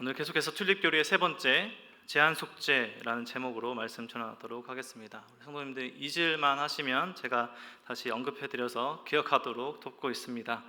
오늘 계속해서 튤립교리의 세 번째 제한 속죄라는 제목으로 말씀 전하도록 하겠습니다. 성도님들 잊을만 하시면 제가 다시 언급해드려서 기억하도록 돕고 있습니다.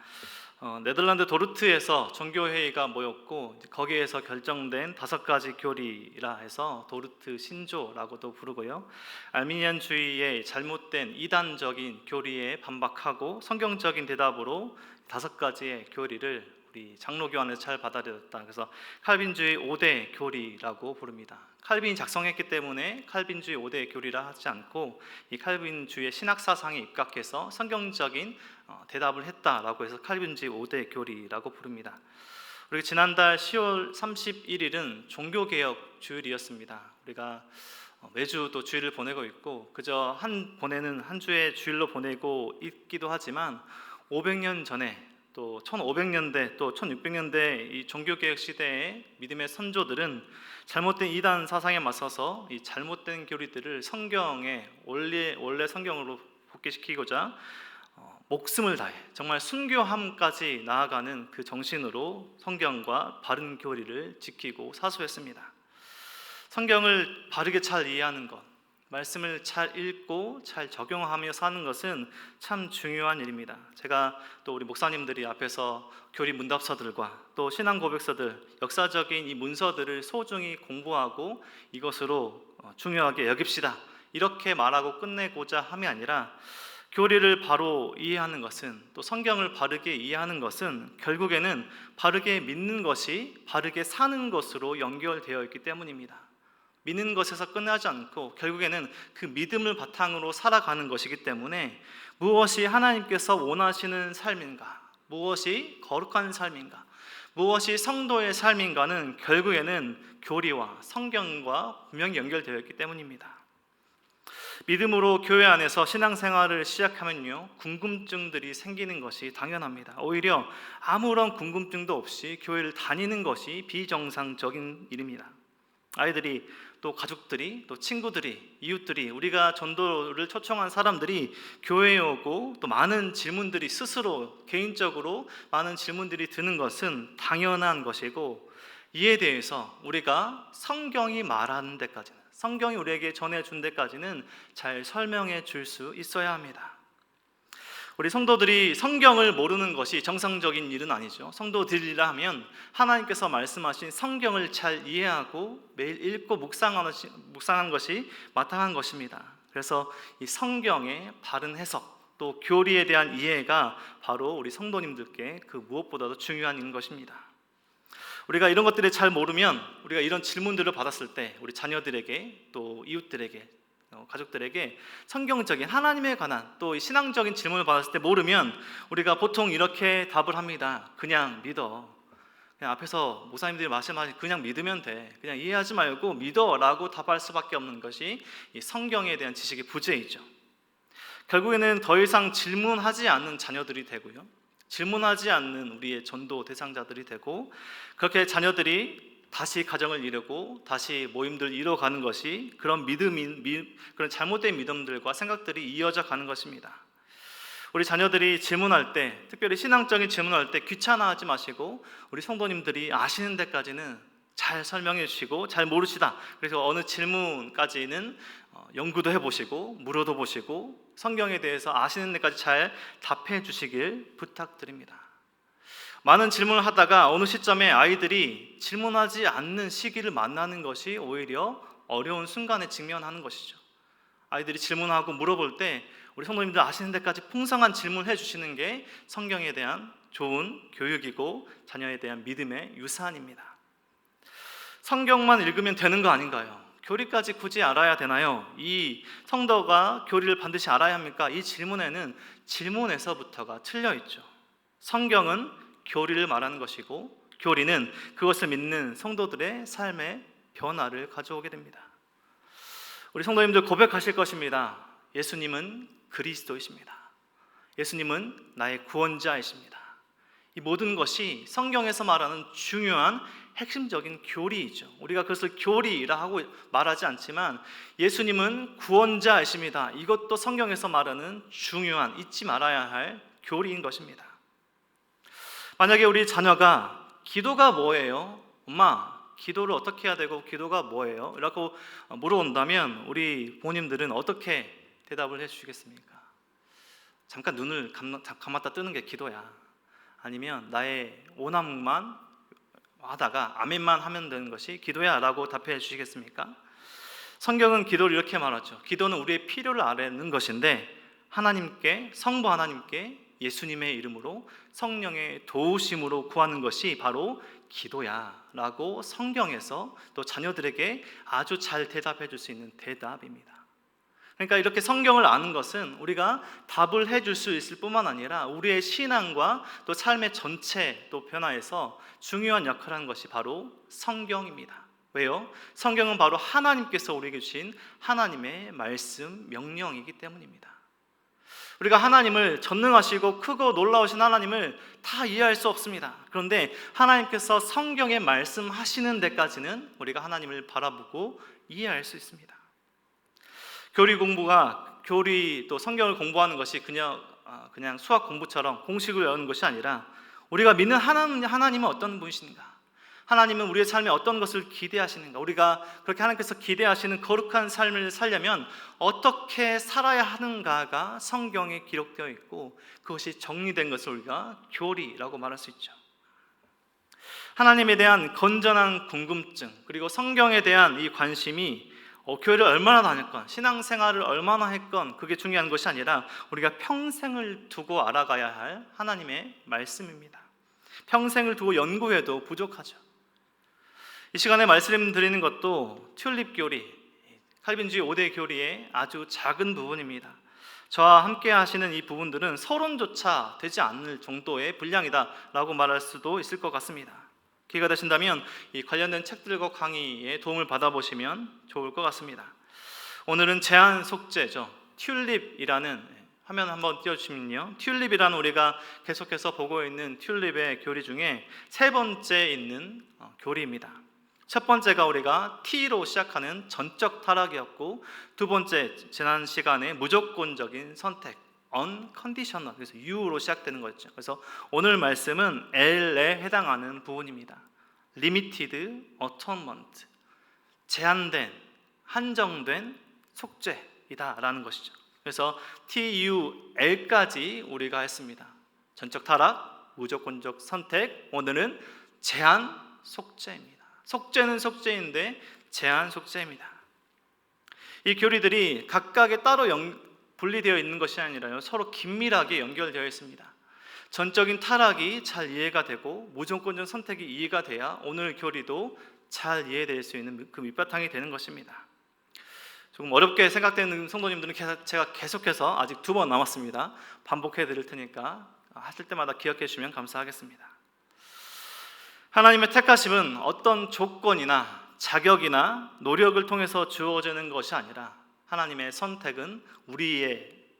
네덜란드 도르트에서 종교회의가 모였고 거기에서 결정된 5가지 교리라 해서 도르트 신조라고도 부르고요, 알미니안주의의 잘못된 이단적인 교리에 반박하고 성경적인 대답으로 5가지의 교리를 우리 장로교환에서 잘 받아들였다. 그래서 칼빈주의 5대 교리라고 부릅니다. 칼빈이 작성했기 때문에 칼빈주의 5대 교리라 하지 않고 이 칼빈주의 신학 사상에 입각해서 성경적인 대답을 했다라고 해서 칼빈주의 5대 교리라고 부릅니다. 우리 지난달 10월 31일은 종교개혁 주일이었습니다. 우리가 매주 또 주일을 보내고 있고 그저 보내는 한 주의 주일로 보내고 있기도 하지만 500년 전에 또 1500년대 또 1600년대 이 종교개혁 시대의 믿음의 선조들은 잘못된 이단 사상에 맞서서 이 잘못된 교리들을 성경에 원래 성경으로 복귀시키고자 목숨을 다해 정말 순교함까지 나아가는 그 정신으로 성경과 바른 교리를 지키고 사수했습니다. 성경을 바르게 잘 이해하는 것, 말씀을 잘 읽고 잘 적용하며 사는 것은 참 중요한 일입니다. 제가 또 우리 목사님들이 앞에서 교리 문답서들과 또 신앙 고백서들, 역사적인 이 문서들을 소중히 공부하고 이것으로 중요하게 여깁시다 이렇게 말하고 끝내고자 함이 아니라, 교리를 바로 이해하는 것은, 또 성경을 바르게 이해하는 것은 결국에는 바르게 믿는 것이 바르게 사는 것으로 연결되어 있기 때문입니다. 믿는 것에서 끝나지 않고 결국에는 그 믿음을 바탕으로 살아가는 것이기 때문에 무엇이 하나님께서 원하시는 삶인가, 무엇이 거룩한 삶인가, 무엇이 성도의 삶인가는 결국에는 교리와 성경과 분명히 연결되어 있기 때문입니다. 믿음으로 교회 안에서 신앙생활을 시작하면요, 궁금증들이 생기는 것이 당연합니다. 오히려 아무런 궁금증도 없이 교회를 다니는 것이 비정상적인 일입니다. 아이들이, 또 가족들이, 또 친구들이, 이웃들이, 우리가 전도를 초청한 사람들이 교회에 오고 또 많은 질문들이 스스로 개인적으로 많은 질문들이 드는 것은 당연한 것이고, 이에 대해서 우리가 성경이 말하는 데까지는, 성경이 우리에게 전해준 데까지는 잘 설명해 줄 수 있어야 합니다. 우리 성도들이 성경을 모르는 것이 정상적인 일은 아니죠. 성도들이라 하면 하나님께서 말씀하신 성경을 잘 이해하고 매일 읽고 묵상한 것이 마땅한 것입니다. 그래서 이 성경의 바른 해석, 또 교리에 대한 이해가 바로 우리 성도님들께 그 무엇보다도 중요한 일인 것입니다. 우리가 이런 것들을 잘 모르면, 우리가 이런 질문들을 받았을 때 우리 자녀들에게, 또 이웃들에게, 가족들에게 성경적인 하나님에 관한 또 신앙적인 질문을 받았을 때 모르면 우리가 보통 이렇게 답을 합니다. 그냥 믿어. 그냥 앞에서 목사님들이 말씀하신 그냥 믿으면 돼. 그냥 이해하지 말고 믿어라고 답할 수밖에 없는 것이 이 성경에 대한 지식의 부재이죠. 결국에는 더 이상 질문하지 않는 자녀들이 되고요, 질문하지 않는 우리의 전도 대상자들이 되고, 그렇게 자녀들이 다시 가정을 이루고 다시 모임들을 이뤄가는 것이 그런 그런 잘못된 믿음들과 생각들이 이어져 가는 것입니다. 우리 자녀들이 질문할 때, 특별히 신앙적인 질문할 때 귀찮아하지 마시고 우리 성도님들이 아시는 데까지는 잘 설명해 주시고, 잘 모르시다 그래서 어느 질문까지는 연구도 해보시고 물어도 보시고 성경에 대해서 아시는 데까지 잘 답해 주시길 부탁드립니다. 많은 질문을 하다가 어느 시점에 아이들이 질문하지 않는 시기를 만나는 것이 오히려 어려운 순간에 직면하는 것이죠. 아이들이 질문하고 물어볼 때 우리 성도님들 아시는 데까지 풍성한 질문을 해주시는 게 성경에 대한 좋은 교육이고 자녀에 대한 믿음의 유산입니다. 성경만 읽으면 되는 거 아닌가요? 교리까지 굳이 알아야 되나요? 이 성도가 교리를 반드시 알아야 합니까? 이 질문에는 질문에서부터가 틀려 있죠. 성경은 교리를 말하는 것이고, 교리는 그것을 믿는 성도들의 삶의 변화를 가져오게 됩니다. 우리 성도님들 고백하실 것입니다. 예수님은 그리스도이십니다. 예수님은 나의 구원자이십니다. 이 모든 것이 성경에서 말하는 중요한 핵심적인 교리이죠. 우리가 그것을 교리라 하고 말하지 않지만 예수님은 구원자이십니다. 이것도 성경에서 말하는 중요한, 잊지 말아야 할 교리인 것입니다. 만약에 우리 자녀가 기도가 뭐예요? 엄마, 기도를 어떻게 해야 되고 기도가 뭐예요? 라고 물어본다면 우리 부모님들은 어떻게 대답을 해주시겠습니까? 잠깐 눈을 감았다 뜨는 게 기도야. 아니면 나의 원함만 하다가 아멘만 하면 되는 것이 기도야 라고 답해 주시겠습니까? 성경은 기도를 이렇게 말하죠. 기도는 우리의 필요를 아뢰는 것인데 하나님께, 성부 하나님께 예수님의 이름으로 성령의 도우심으로 구하는 것이 바로 기도야 라고 성경에서 또 자녀들에게 아주 잘 대답해 줄 수 있는 대답입니다. 그러니까 이렇게 성경을 아는 것은 우리가 답을 해줄 수 있을 뿐만 아니라 우리의 신앙과 또 삶의 전체 또 변화에서 중요한 역할을 하는 것이 바로 성경입니다. 왜요? 성경은 바로 하나님께서 우리에게 주신 하나님의 말씀, 명령이기 때문입니다. 우리가 하나님을 전능하시고 크고 놀라우신 하나님을 다 이해할 수 없습니다. 그런데 하나님께서 성경에 말씀하시는 데까지는 우리가 하나님을 바라보고 이해할 수 있습니다. 교리 또 성경을 공부하는 것이 그냥 수학 공부처럼 공식을 외우는 것이 아니라 우리가 믿는 하나님은 어떤 분이신가? 하나님은 우리의 삶에 어떤 것을 기대하시는가? 우리가 그렇게 하나님께서 기대하시는 거룩한 삶을 살려면 어떻게 살아야 하는가가 성경에 기록되어 있고 그것이 정리된 것을 우리가 교리라고 말할 수 있죠. 하나님에 대한 건전한 궁금증 그리고 성경에 대한 이 관심이 교회를 얼마나 다녔건 신앙생활을 얼마나 했건 그게 중요한 것이 아니라 우리가 평생을 두고 알아가야 할 하나님의 말씀입니다. 평생을 두고 연구해도 부족하죠. 이 시간에 말씀드리는 것도 튤립 교리, 칼빈주의 5대 교리의 아주 작은 부분입니다. 저와 함께 하시는 이 부분들은 서론조차 되지 않을 정도의 분량이다라고 말할 수도 있을 것 같습니다. 기회가 되신다면 이 관련된 책들과 강의에 도움을 받아보시면 좋을 것 같습니다. 오늘은 제한 속죄죠. 튤립이라는 화면 한번 띄워주시면요. 튤립이라는 우리가 계속해서 보고 있는 튤립의 교리 중에 세 번째 있는 교리입니다. 첫 번째가 우리가 T로 시작하는 전적 타락이었고 두 번째 지난 시간에 무조건적인 선택 unconditional 그래서 U로 시작되는 거죠. 그래서 오늘 말씀은 L에 해당하는 부분입니다. limited atonement 제한된 한정된 속죄이다라는 것이죠. 그래서 TUL까지 우리가 했습니다. 전적 타락, 무조건적 선택, 오늘은 제한 속죄입니다. 속죄는 속죄인데 제한 속죄입니다. 이 교리들이 각각에 따로 분리되어 있는 것이 아니라요 서로 긴밀하게 연결되어 있습니다. 전적인 타락이 잘 이해가 되고 무조건적 선택이 이해가 돼야 오늘 교리도 잘 이해될 수 있는 그 밑바탕이 되는 것입니다. 조금 어렵게 생각되는 성도님들은 제가 계속해서 아직 2번 남았습니다. 반복해 드릴 테니까 하실 때마다 기억해 주시면 감사하겠습니다. 하나님의 택하심은 어떤 조건이나 자격이나 노력을 통해서 주어지는 것이 아니라 하나님의 선택은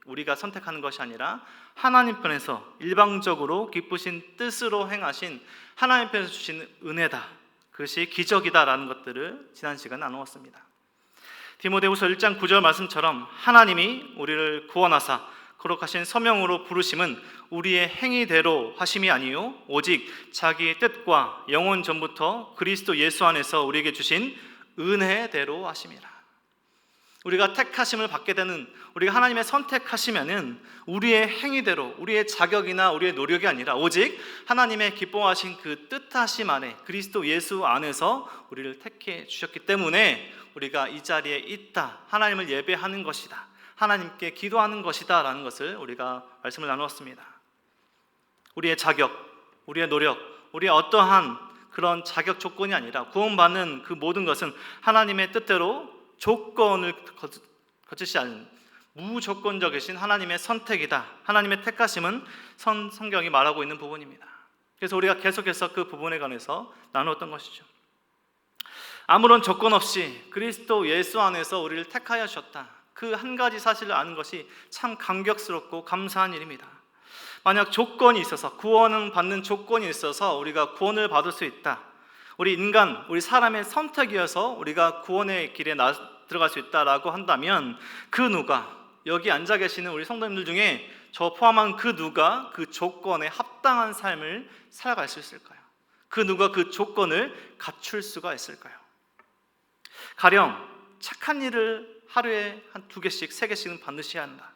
우리가 선택하는 것이 아니라 하나님 편에서 일방적으로 기쁘신 뜻으로 행하신 하나님 편에서 주신 은혜다. 그것이 기적이다라는 것들을 지난 시간에 나누었습니다. 디모데후서 1장 9절 말씀처럼 하나님이 우리를 구원하사 거룩하신 서명으로 부르심은 우리의 행위대로 하심이 아니요 오직 자기의 뜻과 영원 전부터 그리스도 예수 안에서 우리에게 주신 은혜대로 하심이라. 우리가 택하심을 받게 되는 우리가 하나님의 선택하시면은 우리의 행위대로 우리의 자격이나 우리의 노력이 아니라 오직 하나님의 기뻐하신 그 뜻하심 안에 그리스도 예수 안에서 우리를 택해 주셨기 때문에 우리가 이 자리에 있다. 하나님을 예배하는 것이다. 하나님께 기도하는 것이다 라는 것을 우리가 말씀을 나누었습니다. 우리의 자격, 우리의 노력, 우리의 어떠한 그런 자격 조건이 아니라 구원받는 그 모든 것은 하나님의 뜻대로 조건을 거치지 않는 무조건적이신 하나님의 선택이다. 하나님의 택하심은 성경이 말하고 있는 부분입니다. 그래서 우리가 계속해서 그 부분에 관해서 나누었던 것이죠. 아무런 조건 없이 그리스도 예수 안에서 우리를 택하여 주셨다. 그 한 가지 사실을 아는 것이 참 감격스럽고 감사한 일입니다. 만약 조건이 있어서 구원을 받는 조건이 있어서 우리가 구원을 받을 수 있다. 우리 사람의 선택이어서 우리가 구원의 길에 들어갈 수 있다라고 한다면 그 누가 여기 앉아 계시는 우리 성도님들 중에 저 포함한 그 누가 그 조건에 합당한 삶을 살아갈 수 있을까요? 그 누가 그 조건을 갖출 수가 있을까요? 가령 착한 일을 하루에 한 2개씩, 3개씩은 반드시 해야 한다.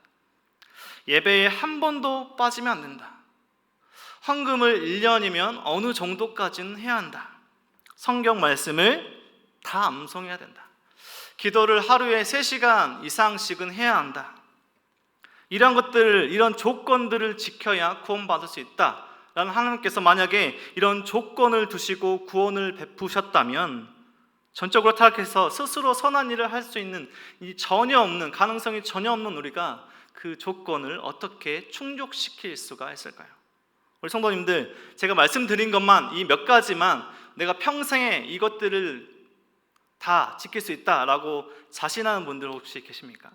예배에 한 번도 빠지면 안 된다. 헌금을 1년이면 어느 정도까지는 해야 한다. 성경 말씀을 다 암송해야 된다. 기도를 하루에 3시간 이상씩은 해야 한다. 이런 것들을, 이런 조건들을 지켜야 구원받을 수 있다라는 하나님께서 만약에 이런 조건을 두시고 구원을 베푸셨다면 전적으로 타락해서 스스로 선한 일을 할 수 있는 이 전혀 없는, 가능성이 전혀 없는 우리가 그 조건을 어떻게 충족시킬 수가 있을까요? 우리 성도님들, 제가 말씀드린 것만, 이 몇 가지만 내가 평생에 이것들을 다 지킬 수 있다라고 자신하는 분들 혹시 계십니까?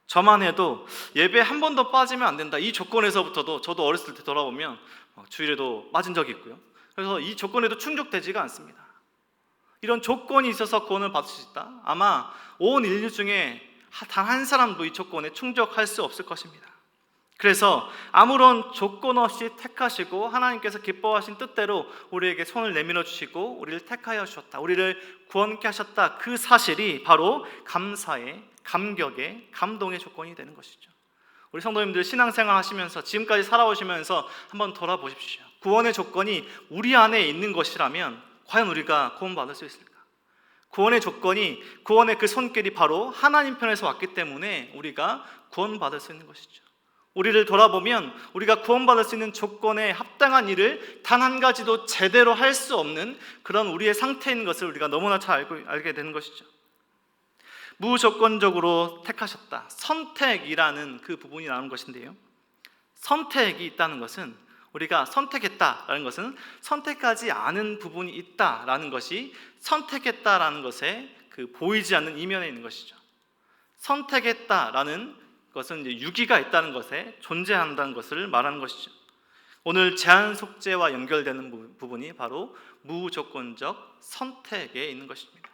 저만 해도 예배 한 번도 빠지면 안 된다, 이 조건에서부터도 저도 어렸을 때 돌아보면 주일에도 빠진 적이 있고요. 그래서 이 조건에도 충족되지가 않습니다. 이런 조건이 있어서 구원을 받을 수 있다? 아마 온 인류 중에 단 한 사람도 이 조건에 충족할 수 없을 것입니다. 그래서 아무런 조건 없이 택하시고 하나님께서 기뻐하신 뜻대로 우리에게 손을 내밀어 주시고 우리를 택하여 주셨다, 우리를 구원케 하셨다, 그 사실이 바로 감사의, 감격의, 감동의 조건이 되는 것이죠. 우리 성도님들, 신앙생활 하시면서 지금까지 살아오시면서 한번 돌아보십시오. 구원의 조건이 우리 안에 있는 것이라면 과연 우리가 구원받을 수 있을까? 구원의 조건이, 구원의 그 손길이 바로 하나님 편에서 왔기 때문에 우리가 구원받을 수 있는 것이죠. 우리를 돌아보면 우리가 구원받을 수 있는 조건에 합당한 일을 단 한 가지도 제대로 할 수 없는 그런 우리의 상태인 것을 우리가 너무나 잘 알게 되는 것이죠. 무조건적으로 택하셨다, 선택이라는 그 부분이 나오는 것인데요, 선택이 있다는 것은, 우리가 선택했다라는 것은 선택하지 않은 부분이 있다라는 것이 선택했다라는 것에 그 보이지 않는 이면에 있는 것이죠. 선택했다라는 것은 이제 유기가 있다는 것에 존재한다는 것을 말하는 것이죠. 오늘 제한 속죄와 연결되는 부분이 바로 무조건적 선택에 있는 것입니다.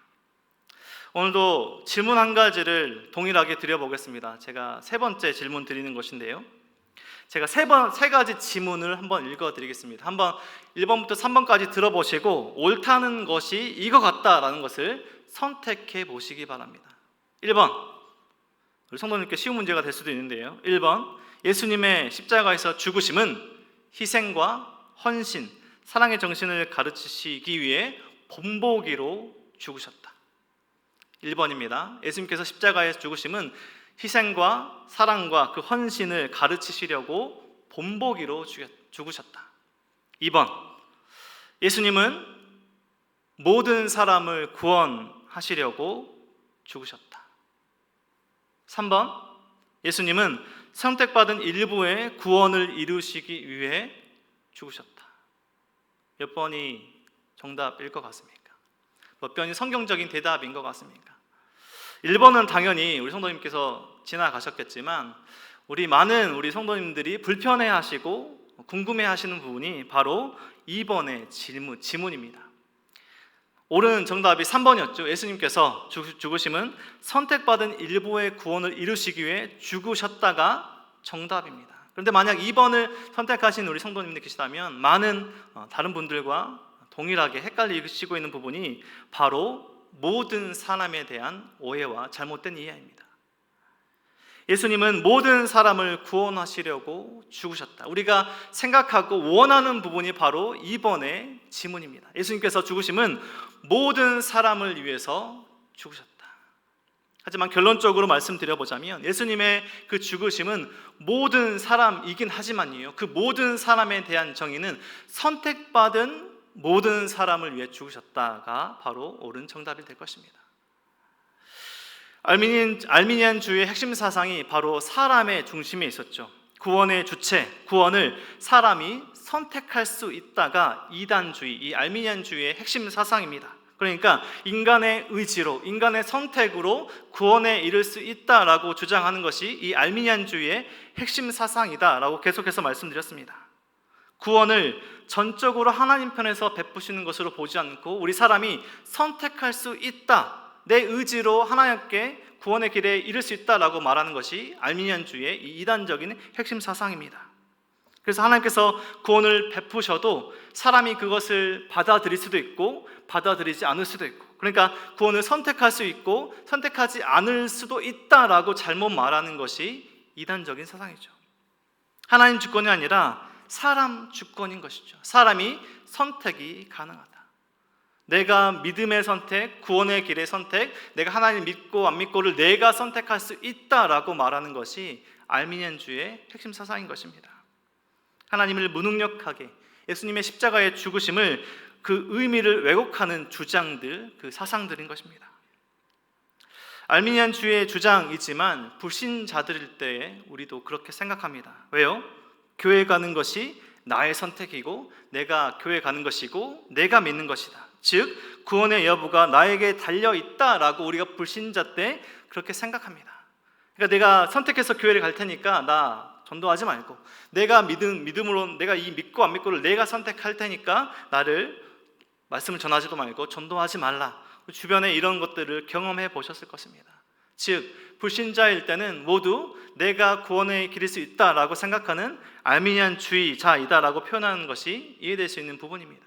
오늘도 질문 한 가지를 동일하게 드려보겠습니다. 제가 3번째 질문 드리는 것인데요, 제가 3가지 지문을 한번 읽어드리겠습니다. 한번 1번부터 3번까지 들어보시고 옳다는 것이 이거 같다라는 것을 선택해 보시기 바랍니다. 1번, 우리 성도님께 쉬운 문제가 될 수도 있는데요, 1번, 예수님의 십자가에서 죽으심은 희생과 헌신, 사랑의 정신을 가르치시기 위해 본보기로 죽으셨다. 1번입니다. 예수님께서 십자가에서 죽으심은 희생과 사랑과 그 헌신을 가르치시려고 본보기로 죽으셨다. 2번, 예수님은 모든 사람을 구원하시려고 죽으셨다. 3번, 예수님은 선택받은 일부의 구원을 이루시기 위해 죽으셨다. 몇 번이 정답일 것 같습니까? 몇 번이 성경적인 대답인 것 같습니까? 1번은 당연히 우리 성도님께서 지나가셨겠지만 많은 우리 성도님들이 불편해하시고 궁금해하시는 부분이 바로 2번의 지문입니다. 옳은 정답이 3번이었죠. 예수님께서 죽으심은 선택받은 일부의 구원을 이루시기 위해 죽으셨다가 정답입니다. 그런데 만약 2번을 선택하신 우리 성도님들 계시다면 많은 다른 분들과 동일하게 헷갈리시고 있는 부분이 바로 모든 사람에 대한 오해와 잘못된 이해입니다. 예수님은 모든 사람을 구원하시려고 죽으셨다. 우리가 생각하고 원하는 부분이 바로 2번의 지문입니다. 예수님께서 죽으심은 모든 사람을 위해서 죽으셨다. 하지만 결론적으로 말씀드려보자면 예수님의 그 죽으심은 모든 사람이긴 하지만요, 그 모든 사람에 대한 정의는 선택받은 모든 사람을 위해 죽으셨다가 바로 옳은 정답이 될 것입니다. 알미니안주의 핵심 사상이 바로 사람의 중심에 있었죠. 구원의 주체, 구원을 사람이 선택할 수 있다가 이단주의, 이 알미니안주의의 핵심 사상입니다. 그러니까 인간의 의지로, 인간의 선택으로 구원에 이를 수 있다라고 주장하는 것이 이 알미니안주의의 핵심 사상이다라고 계속해서 말씀드렸습니다. 구원을 전적으로 하나님 편에서 베푸시는 것으로 보지 않고 우리 사람이 선택할 수 있다, 내 의지로 하나님께 구원의 길에 이를 수 있다라고 말하는 것이 알미니안주의의 이 이단적인 핵심 사상입니다. 그래서 하나님께서 구원을 베푸셔도 사람이 그것을 받아들일 수도 있고 받아들이지 않을 수도 있고, 그러니까 구원을 선택할 수 있고 선택하지 않을 수도 있다라고 잘못 말하는 것이 이단적인 사상이죠. 하나님 주권이 아니라 사람 주권인 것이죠. 사람이 선택이 가능하다. 내가 믿음의 선택, 구원의 길의 선택, 내가 하나님 믿고 안 믿고를 내가 선택할 수 있다라고 말하는 것이 알미니안주의 핵심 사상인 것입니다. 하나님을 무능력하게, 예수님의 십자가의 죽으심을 그 의미를 왜곡하는 주장들, 그 사상들인 것입니다. 알미니안주의 주장이지만 불신자들일 때에 우리도 그렇게 생각합니다. 왜요? 교회 가는 것이 나의 선택이고 내가 교회 가는 것이고 내가 믿는 것이다. 즉 구원의 여부가 나에게 달려있다라고 우리가 불신자 때 그렇게 생각합니다. 그러니까 내가 선택해서 교회를 갈 테니까 나 전도하지 말고, 내가 믿음으로 내가 이 믿고 안 믿고를 내가 선택할 테니까 나를 말씀을 전하지도 말고 전도하지 말라. 주변에 이런 것들을 경험해 보셨을 것입니다. 즉 불신자일 때는 모두 내가 구원의 길일 수 있다라고 생각하는 알미니안주의자이다라고 표현하는 것이 이해될 수 있는 부분입니다.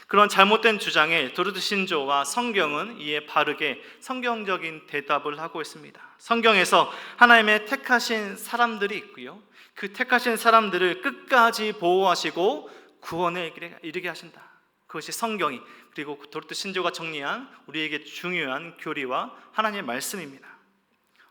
그런 잘못된 주장에 도르트 신조와 성경은 이에 바르게 성경적인 대답을 하고 있습니다. 성경에서 하나님의 택하신 사람들이 있고요, 그 택하신 사람들을 끝까지 보호하시고 구원에 이르게 하신다. 그것이 성경이, 그리고 도르트 신조가 정리한 우리에게 중요한 교리와 하나님의 말씀입니다.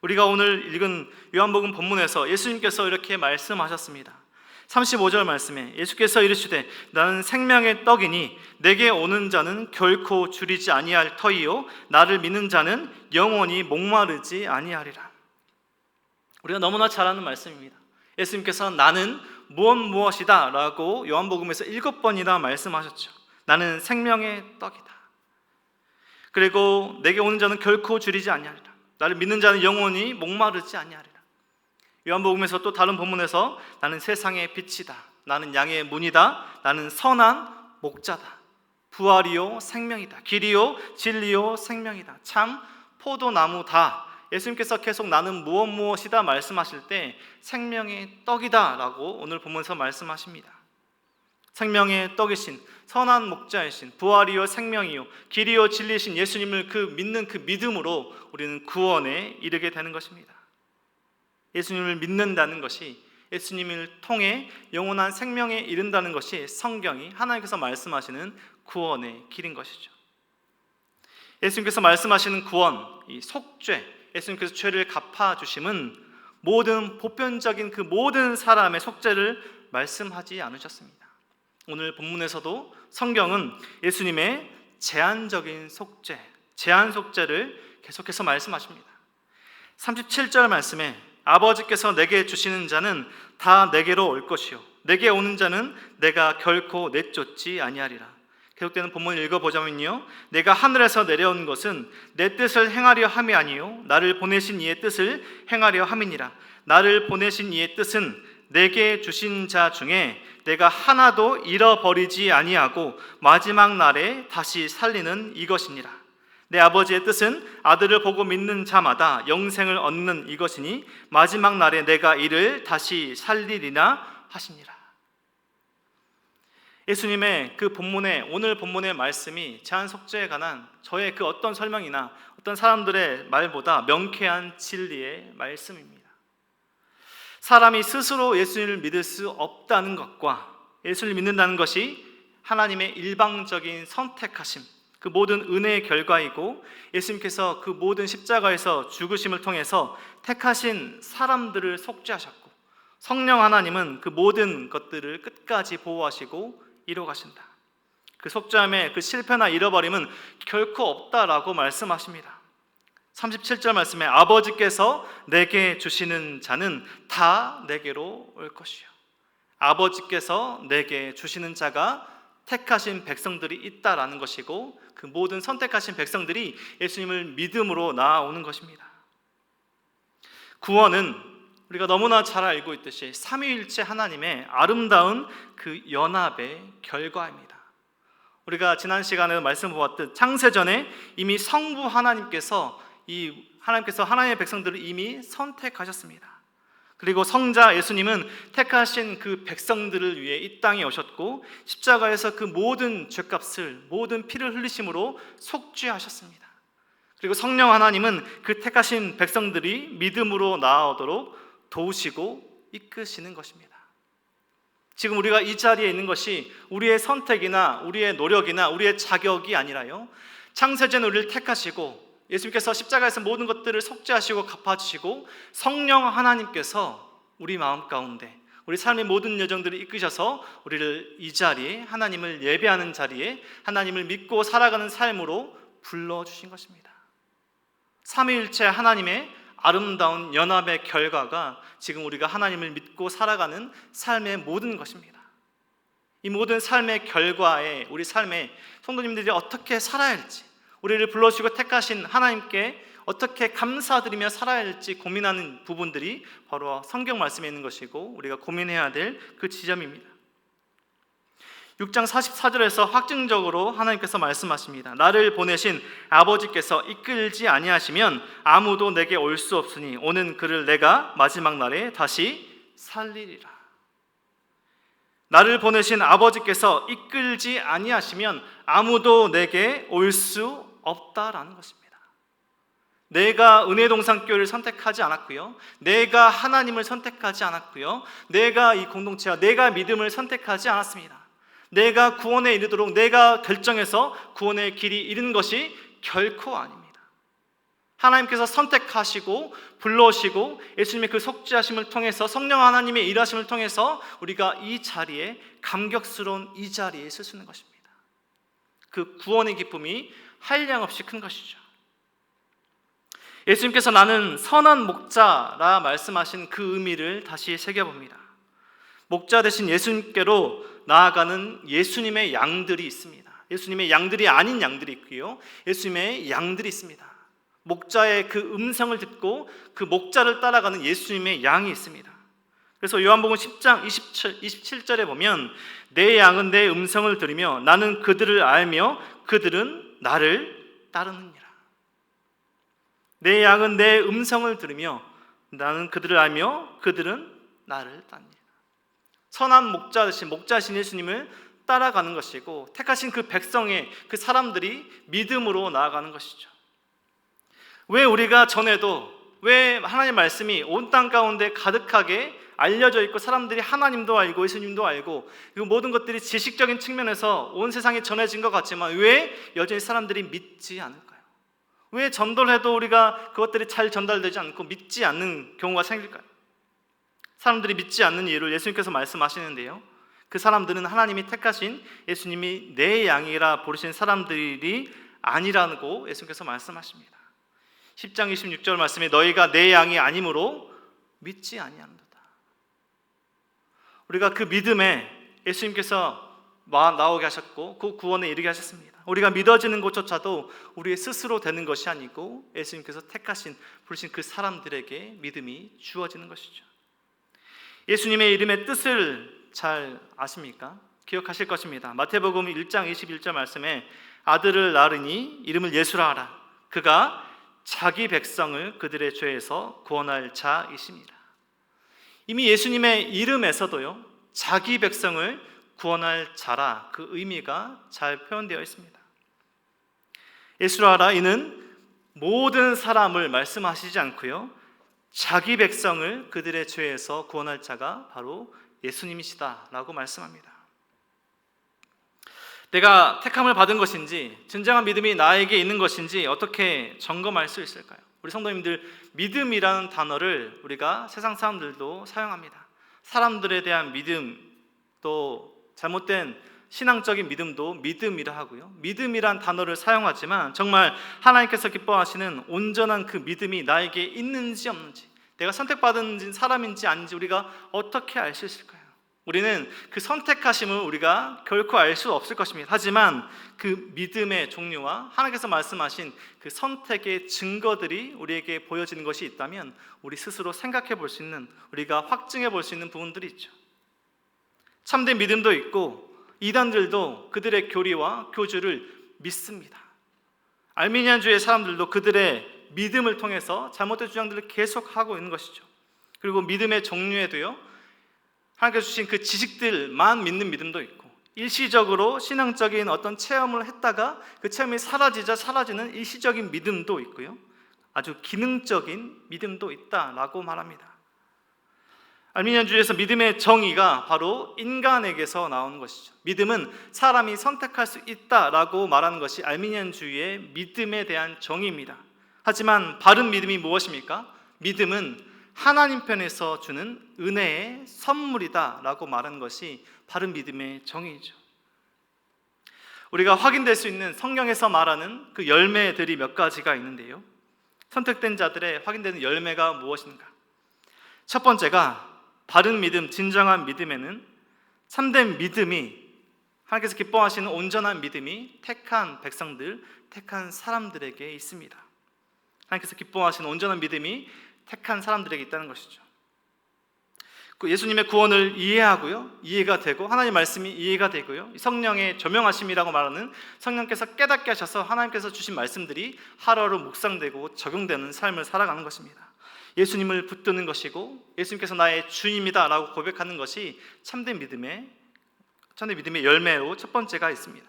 우리가 오늘 읽은 요한복음 본문에서 예수님께서 이렇게 말씀하셨습니다. 35절 말씀에 예수께서 이르시되 나는 생명의 떡이니 내게 오는 자는 결코 줄이지 아니할 터이요 나를 믿는 자는 영원히 목마르지 아니하리라. 우리가 너무나 잘 아는 말씀입니다. 예수님께서 나는 무엇이다 라고 요한복음에서 7번이나 말씀하셨죠. 나는 생명의 떡이다. 그리고 내게 오는 자는 결코 줄이지 아니하리라. 나를 믿는 자는 영원히 목마르지 아니하리라. 요한복음에서 또 다른 본문에서 나는 세상의 빛이다. 나는 양의 문이다. 나는 선한 목자다. 부활이요 생명이다. 길이요 진리요 생명이다. 참 포도나무다. 예수님께서 계속 나는 무엇이다 말씀하실 때 생명의 떡이다 라고 오늘 본문에서 말씀하십니다. 생명의 떡이신, 선한 목자이신, 부활이요 생명이요 길이요 진리이신 예수님을 믿는 그 믿음으로 우리는 구원에 이르게 되는 것입니다. 예수님을 믿는다는 것이, 예수님을 통해 영원한 생명에 이른다는 것이 성경이 하나님께서 말씀하시는 구원의 길인 것이죠. 예수님께서 말씀하시는 구원, 이 속죄, 예수님께서 죄를 갚아주심은 모든 보편적인 그 모든 사람의 속죄를 말씀하지 않으셨습니다. 오늘 본문에서도 성경은 예수님의 제한적인 속죄, 제한 속죄를 계속해서 말씀하십니다. 37절 말씀에 아버지께서 내게 주시는 자는 다 내게로 올 것이요 내게 오는 자는 내가 결코 내쫓지 아니하리라. 계속되는 본문을 읽어보자면요, 내가 하늘에서 내려온 것은 내 뜻을 행하려 함이 아니요 나를 보내신 이의 뜻을 행하려 함이니라. 나를 보내신 이의 뜻은 내게 주신 자 중에 내가 하나도 잃어버리지 아니하고 마지막 날에 다시 살리는 이것이니라. 내 아버지의 뜻은 아들을 보고 믿는 자마다 영생을 얻는 이것이니 마지막 날에 내가 이를 다시 살리리나 하시니라. 예수님의 그 본문의, 오늘 본문의 말씀이 제한 속죄에 관한 저의 그 어떤 설명이나 어떤 사람들의 말보다 명쾌한 진리의 말씀입니다. 사람이 스스로 예수님을 믿을 수 없다는 것과 예수를 믿는다는 것이 하나님의 일방적인 선택하심, 그 모든 은혜의 결과이고 예수님께서 그 모든 십자가에서 죽으심을 통해서 택하신 사람들을 속죄하셨고 성령 하나님은 그 모든 것들을 끝까지 보호하시고 이뤄가신다. 그 속죄함의 그 실패나 잃어버림은 결코 없다라고 말씀하십니다. 37절 말씀에 아버지께서 내게 주시는 자는 다 내게로 올 것이요. 아버지께서 내게 주시는 자가 택하신 백성들이 있다라는 것이고 그 모든 선택하신 백성들이 예수님을 믿음으로 나아오는 것입니다. 구원은 우리가 너무나 잘 알고 있듯이 삼위일체 하나님의 아름다운 그 연합의 결과입니다. 우리가 지난 시간에 말씀 보았듯 창세전에 이미 성부 하나님께서 하나님의 백성들을 이미 선택하셨습니다. 그리고 성자 예수님은 택하신 그 백성들을 위해 이 땅에 오셨고 십자가에서 그 모든 죄값을, 모든 피를 흘리심으로 속죄하셨습니다. 그리고 성령 하나님은 그 택하신 백성들이 믿음으로 나아오도록 도우시고 이끄시는 것입니다. 지금 우리가 이 자리에 있는 것이 우리의 선택이나 우리의 노력이나 우리의 자격이 아니라요, 창세전에 우리를 택하시고 예수님께서 십자가에서 모든 것들을 속죄하시고 갚아주시고 성령 하나님께서 우리 마음 가운데 우리 삶의 모든 여정들을 이끄셔서 우리를 이 자리에, 하나님을 예배하는 자리에 하나님을 믿고 살아가는 삶으로 불러주신 것입니다. 삼위일체 하나님의 아름다운 연합의 결과가 지금 우리가 하나님을 믿고 살아가는 삶의 모든 것입니다. 이 모든 삶의 결과에 우리 삶에 성도님들이 어떻게 살아야 할지, 우리를 불러주시고 택하신 하나님께 어떻게 감사드리며 살아야 할지 고민하는 부분들이 바로 성경 말씀에 있는 것이고 우리가 고민해야 될 그 지점입니다. 6장 44절에서 확증적으로 하나님께서 말씀하십니다. 나를 보내신 아버지께서 이끌지 아니하시면 아무도 내게 올 수 없으니 오는 그를 내가 마지막 날에 다시 살리리라. 나를 보내신 아버지께서 이끌지 아니하시면 아무도 내게 올 수 없다라는 것입니다. 내가 은혜동산교회를 선택하지 않았고요, 내가 하나님을 선택하지 않았고요, 내가 이 공동체와 내가 믿음을 선택하지 않았습니다. 내가 구원에 이르도록 내가 결정해서 구원의 길이 이른 것이 결코 아닙니다. 하나님께서 선택하시고 불러오시고 예수님의 그 속죄하심을 통해서 성령 하나님의 일하심을 통해서 우리가 이 자리에, 감격스러운 이 자리에 있을 수 있는 것입니다. 그 구원의 기쁨이 한량없이 큰 것이죠. 예수님께서 나는 선한 목자라 말씀하신 그 의미를 다시 새겨봅니다. 목자 대신 예수님께로 나아가는 예수님의 양들이 있습니다. 예수님의 양들이 아닌 양들이 있고요, 예수님의 양들이 있습니다. 목자의 그 음성을 듣고 그 목자를 따라가는 예수님의 양이 있습니다. 그래서 요한복음 10장 27절에 보면 내 양은 내 음성을 들으며 나는 그들을 알며 그들은 나를 따르느니라. 내 양은 내 음성을 들으며 나는 그들을 알며 그들은 나를 따르느니라. 선한 목자신 예수님을 따라가는 것이고 택하신 그 백성의 그 사람들이 믿음으로 나아가는 것이죠. 왜 우리가 전에도, 왜 하나님의 말씀이 온 땅 가운데 가득하게 알려져 있고 사람들이 하나님도 알고 예수님도 알고 이 모든 것들이 지식적인 측면에서 온 세상에 전해진 것 같지만 왜 여전히 사람들이 믿지 않을까요? 왜 전도해도 우리가 그것들이 잘 전달되지 않고 믿지 않는 경우가 생길까요? 사람들이 믿지 않는 이유를 예수님께서 말씀하시는데요, 그 사람들은 하나님이 택하신 예수님이 내 양이라 부르신 사람들이 아니라고 예수님께서 말씀하십니다. 10장 26절 말씀에 너희가 내 양이 아니므로 믿지 아니하는도다. 우리가 그 믿음에 예수님께서 나오게 하셨고 그 구원에 이르게 하셨습니다. 우리가 믿어지는 것조차도 우리의 스스로 되는 것이 아니고 예수님께서 택하신, 부르신 그 사람들에게 믿음이 주어지는 것이죠. 예수님의 이름의 뜻을 잘 아십니까? 기억하실 것입니다. 마태복음 1장 21절 말씀에 아들을 낳으니 이름을 예수라 하라. 그가 자기 백성을 그들의 죄에서 구원할 자이십니다. 이미 예수님의 이름에서도요, 자기 백성을 구원할 자라, 그 의미가 잘 표현되어 있습니다. 예수라 하라, 이는 모든 사람을 말씀하시지 않고요, 자기 백성을 그들의 죄에서 구원할 자가 바로 예수님이시다라고 말씀합니다. 내가 택함을 받은 것인지 진정한 믿음이 나에게 있는 것인지 어떻게 점검할 수 있을까요? 우리 성도님들, 믿음이라는 단어를 우리가 세상 사람들도 사용합니다. 사람들에 대한 믿음, 또 잘못된 신앙적인 믿음도 믿음이라 하고요, 믿음이란 단어를 사용하지만 정말 하나님께서 기뻐하시는 온전한 그 믿음이 나에게 있는지 없는지, 내가 선택받은 사람인지 아닌지 우리가 어떻게 알 수 있을까요? 우리는 그 선택하심을 우리가 결코 알 수 없을 것입니다. 하지만 그 믿음의 종류와 하나님께서 말씀하신 그 선택의 증거들이 우리에게 보여지는 것이 있다면 우리 스스로 생각해 볼 수 있는, 우리가 확증해 볼 수 있는 부분들이 있죠. 참된 믿음도 있고 이단들도 그들의 교리와 교주를 믿습니다. 알미니안주의 사람들도 그들의 믿음을 통해서 잘못된 주장들을 계속하고 있는 것이죠. 그리고 믿음의 종류에도요, 하나님께서 주신 그 지식들만 믿는 믿음도 있고, 일시적으로 신앙적인 어떤 체험을 했다가 그 체험이 사라지자 사라지는 일시적인 믿음도 있고요, 아주 기능적인 믿음도 있다라고 말합니다. 알미니안주의에서 믿음의 정의가 바로 인간에게서 나오는 것이죠. 믿음은 사람이 선택할 수 있다라고 말하는 것이 알미니안주의의 믿음에 대한 정의입니다. 하지만 바른 믿음이 무엇입니까? 믿음은 하나님 편에서 주는 은혜의 선물이다라고 말하는 것이 바른 믿음의 정의이죠. 우리가 확인될 수 있는 성경에서 말하는 그 열매들이 몇 가지가 있는데요, 선택된 자들의 확인되는 열매가 무엇인가? 첫 번째가 바른 믿음, 진정한 믿음에는 참된 믿음이, 하나님께서 기뻐하시는 온전한 믿음이 택한 백성들, 택한 사람들에게 있습니다. 하나님께서 기뻐하시는 온전한 믿음이 택한 사람들에게 있다는 것이죠. 예수님의 구원을 이해하고요, 이해가 되고 하나님 말씀이 이해가 되고요, 성령의 조명하심이라고 말하는 성령께서 깨닫게 하셔서 하나님께서 주신 말씀들이 하루하루 묵상되고 적용되는 삶을 살아가는 것입니다. 예수님을 붙드는 것이고 예수님께서 나의 주님이다 라고 고백하는 것이 참된 믿음의 열매로 첫 번째가 있습니다.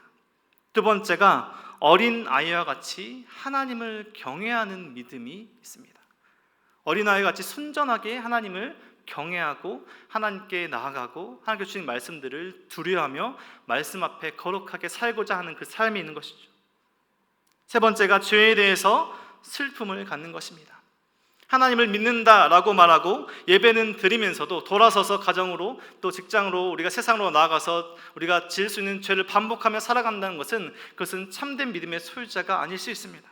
두 번째가 어린 아이와 같이 하나님을 경외하는 믿음이 있습니다. 어린 아이와 같이 순전하게 하나님을 경외하고 하나님께 나아가고 하나님께 주신 말씀들을 두려워하며 말씀 앞에 거룩하게 살고자 하는 그 삶이 있는 것이죠. 세 번째가 죄에 대해서 슬픔을 갖는 것입니다. 하나님을 믿는다라고 말하고 예배는 드리면서도 돌아서서 가정으로 또 직장으로 우리가 세상으로 나아가서 우리가 지을 수 있는 죄를 반복하며 살아간다는 것은, 그것은 참된 믿음의 소유자가 아닐 수 있습니다.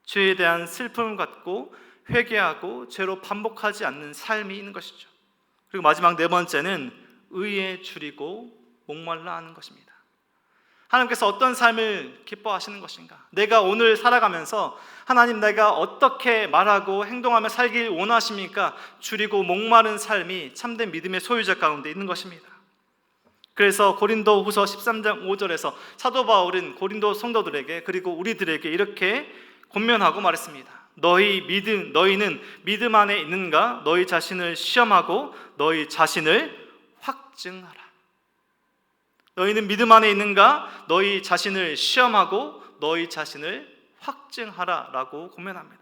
죄에 대한 슬픔을 갖고 회개하고 죄로 반복하지 않는 삶이 있는 것이죠. 그리고 마지막 네 번째는 의에 줄이고 목말라 하는 것입니다. 하나님께서 어떤 삶을 기뻐하시는 것인가? 내가 오늘 살아가면서 하나님, 내가 어떻게 말하고 행동하며 살길 원하십니까? 줄이고 목마른 삶이 참된 믿음의 소유자 가운데 있는 것입니다. 그래서 고린도 후서 13장 5절에서 사도 바울은 고린도 성도들에게 그리고 우리들에게 이렇게 권면하고 말했습니다. 너희는 믿음 안에 있는가? 너희 자신을 시험하고 너희 자신을 확증하라. 너희는 믿음 안에 있는가? 너희 자신을 시험하고 너희 자신을 확증하라 라고 권면합니다.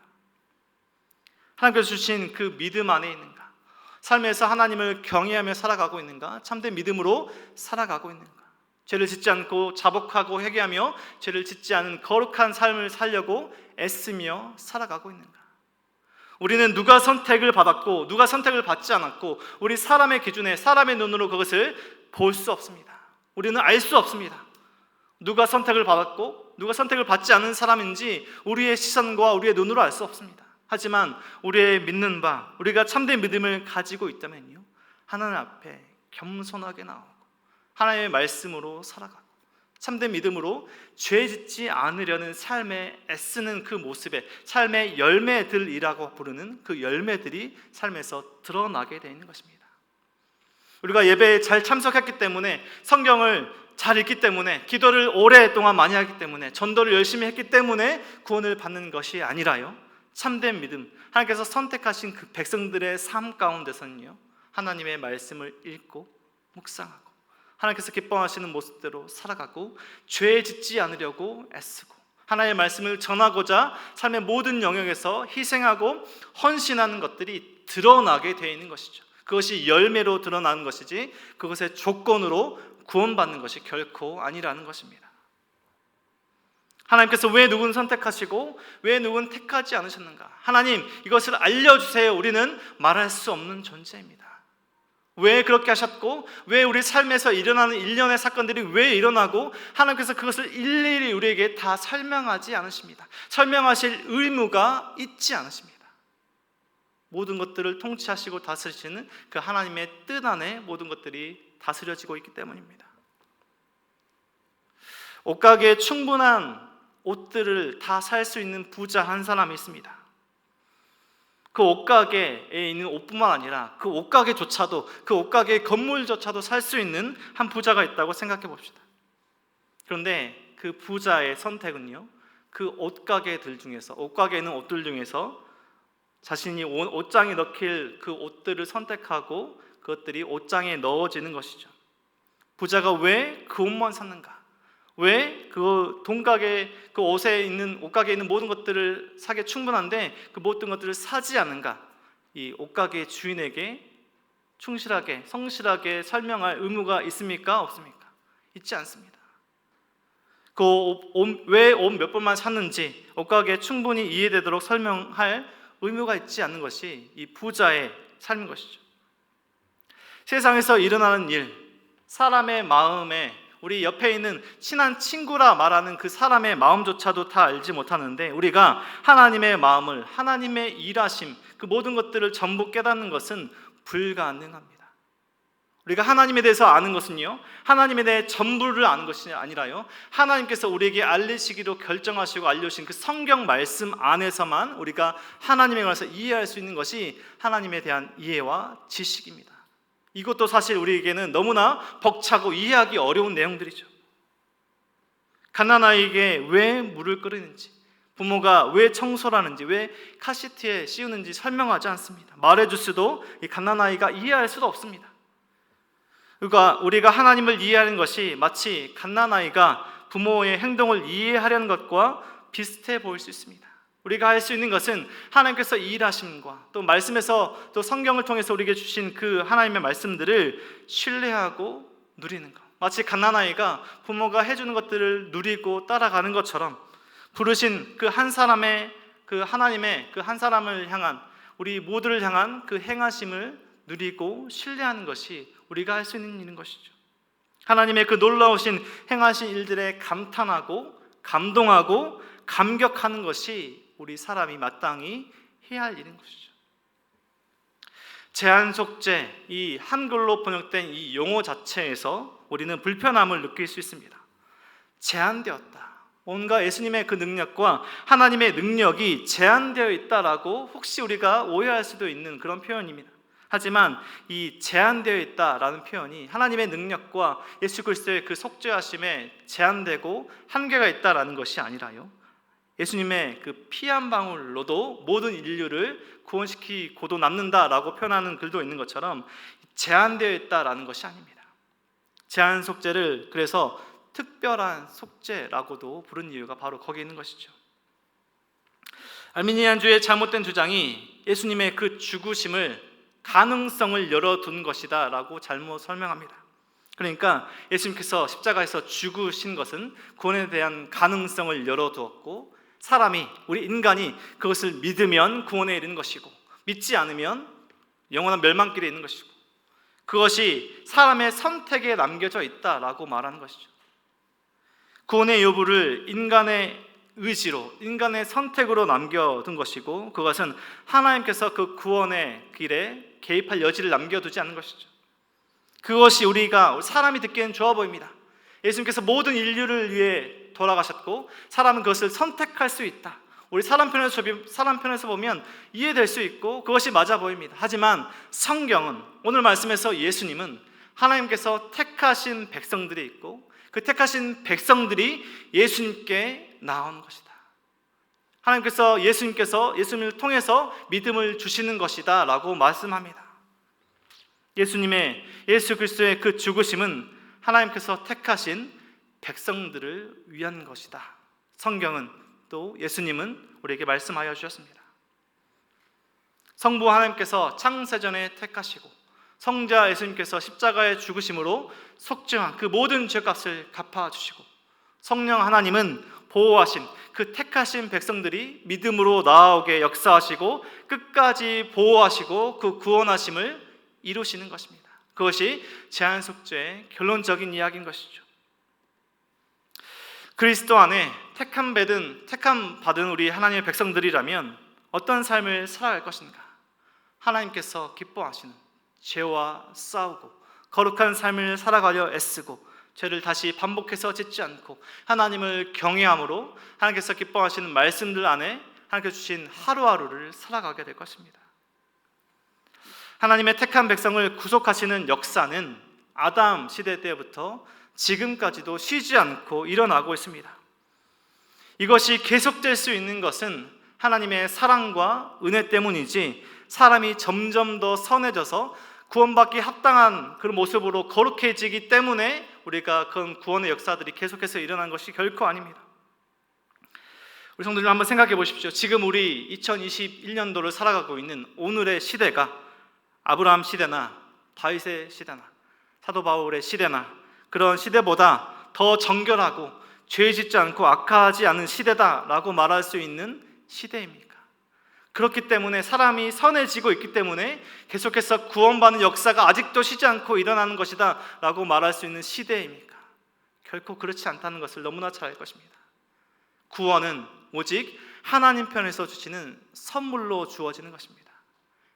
하나님께서 주신 그 믿음 안에 있는가? 삶에서 하나님을 경외하며 살아가고 있는가? 참된 믿음으로 살아가고 있는가? 죄를 짓지 않고 자복하고 회개하며 죄를 짓지 않은 거룩한 삶을 살려고 애쓰며 살아가고 있는가? 우리는 누가 선택을 받았고 누가 선택을 받지 않았고 우리 사람의 기준에, 사람의 눈으로 그것을 볼 수 없습니다. 우리는 알 수 없습니다. 누가 선택을 받았고 누가 선택을 받지 않은 사람인지 우리의 시선과 우리의 눈으로 알 수 없습니다. 하지만 우리의 믿는 바, 우리가 참된 믿음을 가지고 있다면요, 하나님 앞에 겸손하게 나오고 하나님의 말씀으로 살아가고 참된 믿음으로 죄 짓지 않으려는 삶에 애쓰는 그 모습에 삶의 열매들이라고 부르는 그 열매들이 삶에서 드러나게 되어 있는 것입니다. 우리가 예배에 잘 참석했기 때문에, 성경을 잘 읽기 때문에, 기도를 오랫동안 많이 하기 때문에, 전도를 열심히 했기 때문에 구원을 받는 것이 아니라요, 참된 믿음, 하나님께서 선택하신 그 백성들의 삶 가운데서는요, 하나님의 말씀을 읽고 묵상하고 하나님께서 기뻐하시는 모습대로 살아가고 죄 짓지 않으려고 애쓰고 하나님의 말씀을 전하고자 삶의 모든 영역에서 희생하고 헌신하는 것들이 드러나게 되어 있는 것이죠. 그것이 열매로 드러나는 것이지 그것의 조건으로 구원받는 것이 결코 아니라는 것입니다. 하나님께서 왜 누군 선택하시고 왜 누군 택하지 않으셨는가? 하나님, 이것을 알려주세요. 우리는 말할 수 없는 존재입니다. 왜 그렇게 하셨고 왜 우리 삶에서 일어나는 일련의 사건들이 왜 일어나고 하나님께서 그것을 일일이 우리에게 다 설명하지 않으십니다. 설명하실 의무가 있지 않으십니다. 모든 것들을 통치하시고 다스리시는 그 하나님의 뜻 안에 모든 것들이 다스려지고 있기 때문입니다. 옷가게에 충분한 옷들을 다 살 수 있는 부자 한 사람이 있습니다. 그 옷가게에 있는 옷뿐만 아니라 그 옷가게조차도, 그 옷가게의 건물조차도 살 수 있는 한 부자가 있다고 생각해 봅시다. 그런데 그 부자의 선택은요, 그 옷가게들 중에서, 옷가게에 있는 옷들 중에서 자신이 옷장에 넣길 그 옷들을 선택하고 그것들이 옷장에 넣어지는 것이죠. 부자가 왜 그 옷만 샀는가? 왜 그 돈가게 그 옷가게에 있는 모든 것들을 사기에 충분한데 그 모든 것들을 사지 않는가? 이 옷가게 주인에게 충실하게 성실하게 설명할 의무가 있습니까? 없습니까? 있지 않습니다. 왜 옷 몇 벌만 샀는지 옷가게에 충분히 이해되도록 설명할 의무가 있지 않는 것이 이 부자의 삶인 것이죠. 세상에서 일어나는 일, 사람의 마음에 우리 옆에 있는 친한 친구라 말하는 그 사람의 마음조차도 다 알지 못하는데 우리가 하나님의 마음을, 하나님의 일하심, 그 모든 것들을 전부 깨닫는 것은 불가능합니다. 우리가 하나님에 대해서 아는 것은요, 하나님에 대해 전부를 아는 것이 아니라요, 하나님께서 우리에게 알리시기로 결정하시고 알려주신 그 성경 말씀 안에서만 우리가 하나님에 관해서 이해할 수 있는 것이 하나님에 대한 이해와 지식입니다. 이것도 사실 우리에게는 너무나 벅차고 이해하기 어려운 내용들이죠. 갓난아이에게 왜 물을 끓이는지, 부모가 왜 청소를 하는지, 왜 카시트에 씌우는지 설명하지 않습니다. 말해줄 수도 이 갓난아이가 이해할 수도 없습니다. 그러니까 우리가 하나님을 이해하는 것이 마치 갓난아이가 부모의 행동을 이해하려는 것과 비슷해 보일 수 있습니다. 우리가 할 수 있는 것은 하나님께서 일하심과 또 말씀에서 또 성경을 통해서 우리에게 주신 그 하나님의 말씀들을 신뢰하고 누리는 것, 마치 갓난아이가 부모가 해주는 것들을 누리고 따라가는 것처럼 부르신 그 한 사람의 그 하나님의 그 한 사람을 향한 우리 모두를 향한 그 행하심을 누리고 신뢰하는 것이 우리가 할 수 있는 일인 것이죠. 하나님의 그 놀라우신 행하신 일들에 감탄하고 감동하고 감격하는 것이 우리 사람이 마땅히 해야 할 일인 것이죠. 제한속죄, 이 한글로 번역된 이 용어 자체에서 우리는 불편함을 느낄 수 있습니다. 제한되었다. 뭔가 예수님의 그 능력과 하나님의 능력이 제한되어 있다라고 혹시 우리가 오해할 수도 있는 그런 표현입니다. 하지만 이 제한되어 있다라는 표현이 하나님의 능력과 예수 그리스도의 그 속죄하심에 제한되고 한계가 있다라는 것이 아니라요, 예수님의 그 피 한 방울로도 모든 인류를 구원시키고도 남는다라고 표현하는 글도 있는 것처럼 제한되어 있다라는 것이 아닙니다. 제한 속죄를 그래서 특별한 속죄라고도 부른 이유가 바로 거기 있는 것이죠. 알미니안주의 잘못된 주장이 예수님의 그 죽으심을 가능성을 열어둔 것이다 라고 잘못 설명합니다. 그러니까 예수님께서 십자가에서 죽으신 것은 구원에 대한 가능성을 열어두었고, 사람이, 우리 인간이 그것을 믿으면 구원에 이르는 것이고 믿지 않으면 영원한 멸망길에 있는 것이고, 그것이 사람의 선택에 남겨져 있다라고 말하는 것이죠. 구원의 여부를 인간의 의지로, 인간의 선택으로 남겨둔 것이고, 그것은 하나님께서 그 구원의 길에 개입할 여지를 남겨두지 않는 것이죠. 그것이 우리가 사람이 듣기에는 좋아 보입니다. 예수님께서 모든 인류를 위해 돌아가셨고 사람은 그것을 선택할 수 있다. 우리 사람 편에서 보면 이해될 수 있고 그것이 맞아 보입니다. 하지만 성경은, 오늘 말씀에서 예수님은 하나님께서 택하신 백성들이 있고 그 택하신 백성들이 예수님께 나온 것이다. 하나님께서 예수님을 통해서 믿음을 주시는 것이다 라고 말씀합니다. 예수 그리스도의 그 죽으심은 하나님께서 택하신 백성들을 위한 것이다. 성경은, 또 예수님은 우리에게 말씀하여 주셨습니다. 성부 하나님께서 창세전에 택하시고 성자 예수님께서 십자가의 죽으심으로 속죄한 그 모든 죄값을 갚아주시고, 성령 하나님은 보호하신 그 택하신 백성들이 믿음으로 나아오게 역사하시고 끝까지 보호하시고 그 구원하심을 이루시는 것입니다. 그것이 제한속죄의 결론적인 이야기인 것이죠. 그리스도 안에 택함 받은 우리 하나님의 백성들이라면 어떤 삶을 살아갈 것인가? 하나님께서 기뻐하시는 죄와 싸우고 거룩한 삶을 살아가려 애쓰고 죄를 다시 반복해서 짓지 않고 하나님을 경외함으로 하나님께서 기뻐하시는 말씀들 안에 하나님께서 주신 하루하루를 살아가게 될 것입니다. 하나님의 택한 백성을 구속하시는 역사는 아담 시대 때부터 지금까지도 쉬지 않고 일어나고 있습니다. 이것이 계속될 수 있는 것은 하나님의 사랑과 은혜 때문이지 사람이 점점 더 선해져서 구원받기 합당한 그런 모습으로 거룩해지기 때문에 우리가 그런 구원의 역사들이 계속해서 일어난 것이 결코 아닙니다. 우리 성도님 한번 생각해 보십시오. 지금 우리 2021년도를 살아가고 있는 오늘의 시대가 아브라함 시대나 다윗의 시대나 사도 바울의 시대나 그런 시대보다 더 정결하고 죄 짓지 않고 악하지 않은 시대다라고 말할 수 있는 시대입니까? 그렇기 때문에 사람이 선해지고 있기 때문에 계속해서 구원받는 역사가 아직도 쉬지 않고 일어나는 것이다 라고 말할 수 있는 시대입니까? 결코 그렇지 않다는 것을 너무나 잘 알 것입니다. 구원은 오직 하나님 편에서 주시는 선물로 주어지는 것입니다.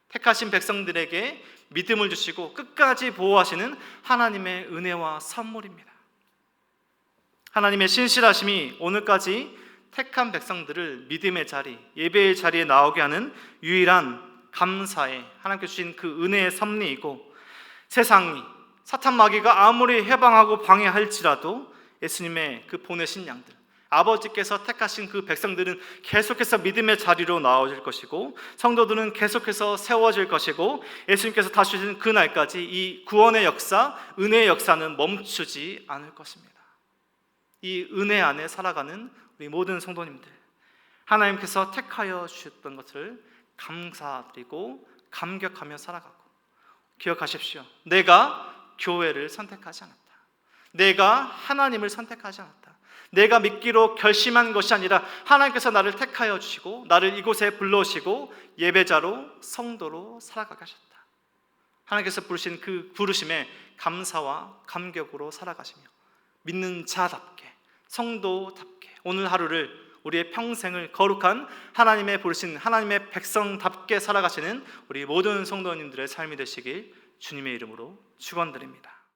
택하신 백성들에게 믿음을 주시고 끝까지 보호하시는 하나님의 은혜와 선물입니다. 하나님의 신실하심이 오늘까지 택한 백성들을 믿음의 자리, 예배의 자리에 나오게 하는 유일한 감사의 하나님께 주신 그 은혜의 섭리이고, 세상이 사탄 마귀가 아무리 해방하고 방해할지라도 예수님의 그 보내신 양들, 아버지께서 택하신 그 백성들은 계속해서 믿음의 자리로 나와질 것이고, 성도들은 계속해서 세워질 것이고, 예수님께서 다시 오시는 그 날까지 이 구원의 역사, 은혜의 역사는 멈추지 않을 것입니다. 이 은혜 안에 살아가는 우리 모든 성도님들, 하나님께서 택하여 주셨던 것을 감사드리고 감격하며 살아가고, 기억하십시오. 내가 교회를 선택하지 않았다. 내가 하나님을 선택하지 않았다. 내가 믿기로 결심한 것이 아니라 하나님께서 나를 택하여 주시고 나를 이곳에 불러오시고 예배자로 성도로 살아가게 하셨다. 하나님께서 부르신 그 부르심에 감사와 감격으로 살아가시며 믿는 자답게, 성도답게 오늘 하루를, 우리의 평생을 거룩한 하나님의 부르신 하나님의 백성답게 살아가시는 우리 모든 성도님들의 삶이 되시길 주님의 이름으로 축원드립니다.